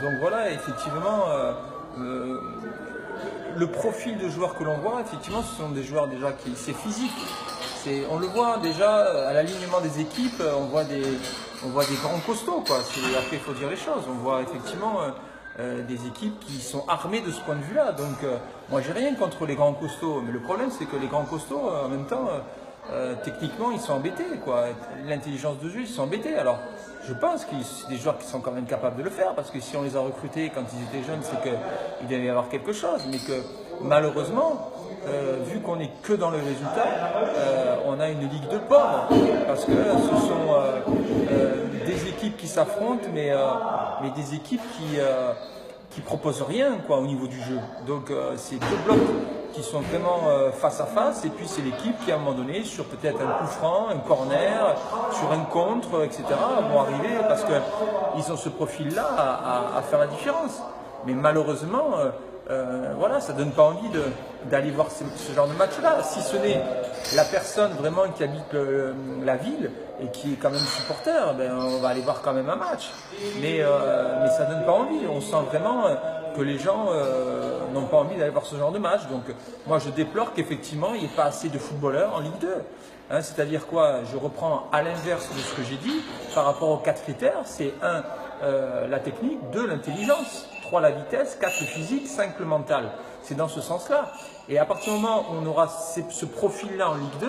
Donc voilà, effectivement, le profil de joueurs que l'on voit, effectivement, ce sont des joueurs déjà qui c'est physique. On le voit déjà à l'alignement des équipes, on voit des grands costauds, quoi. Après, il faut dire les choses. On voit effectivement des équipes qui sont armées de ce point de vue-là. Donc, moi, j'ai rien contre les grands costauds, mais le problème, c'est que les grands costauds, en même temps, techniquement, ils sont embêtés, quoi. L'intelligence de jeu, ils sont embêtés. Alors, je pense que c'est des joueurs qui sont quand même capables de le faire, parce que si on les a recrutés quand ils étaient jeunes, c'est qu'il devait y avoir quelque chose, mais que malheureusement, vu qu'on n'est que dans le résultat, on a une ligue de pauvres, parce que ce sont des équipes qui s'affrontent, mais des équipes qui proposent rien, quoi, au niveau du jeu. Donc c'est deux blocs qui sont vraiment face à face, et puis c'est l'équipe qui à un moment donné, sur peut-être un coup franc, un corner, sur un contre, etc., vont arriver parce qu'ils ont ce profil-là à faire la différence. Mais malheureusement, voilà, ça ne donne pas envie d'aller voir ce genre de match-là. Si ce n'est la personne vraiment qui habite la ville et qui est quand même supporter, ben, on va aller voir quand même un match. Mais ça ne donne pas envie. On sent vraiment que les gens n'ont pas envie d'aller voir ce genre de match. Donc moi, je déplore qu'effectivement, il n'y ait pas assez de footballeurs en Ligue 2. Hein, c'est-à-dire quoi? Je reprends à l'inverse de ce que j'ai dit par rapport aux 4 critères. C'est 1, la technique, 2, l'intelligence, 3, la vitesse, 4, le physique, 5, le mental. C'est dans ce sens-là. Et à partir du moment où on aura ce profil-là en Ligue 2,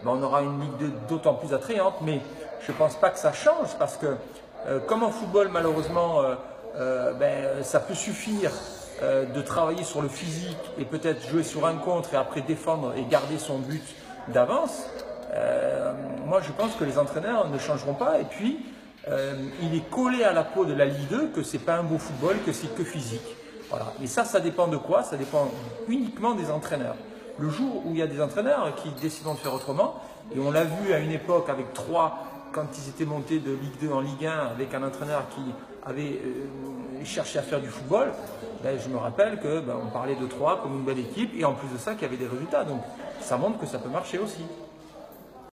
ben on aura une Ligue 2 d'autant plus attrayante. Mais je ne pense pas que ça change parce que comme en football, malheureusement, ça peut suffire de travailler sur le physique et peut-être jouer sur un contre et après défendre et garder son but d'avance. Moi, je pense que les entraîneurs ne changeront pas. Et puis, il est collé à la peau de la Ligue 2 que c'est pas un beau football, que c'est que physique. Voilà. Et ça dépend de quoi? Ça dépend uniquement des entraîneurs. Le jour où il y a des entraîneurs qui décident de faire autrement, et on l'a vu à une époque avec 3, quand ils étaient montés de Ligue 2 en Ligue 1, avec un entraîneur qui avait cherché à faire du football, ben, je me rappelle qu'on parlait de 3 comme une belle équipe, et en plus de ça, qu'il y avait des résultats. Donc ça montre que ça peut marcher aussi.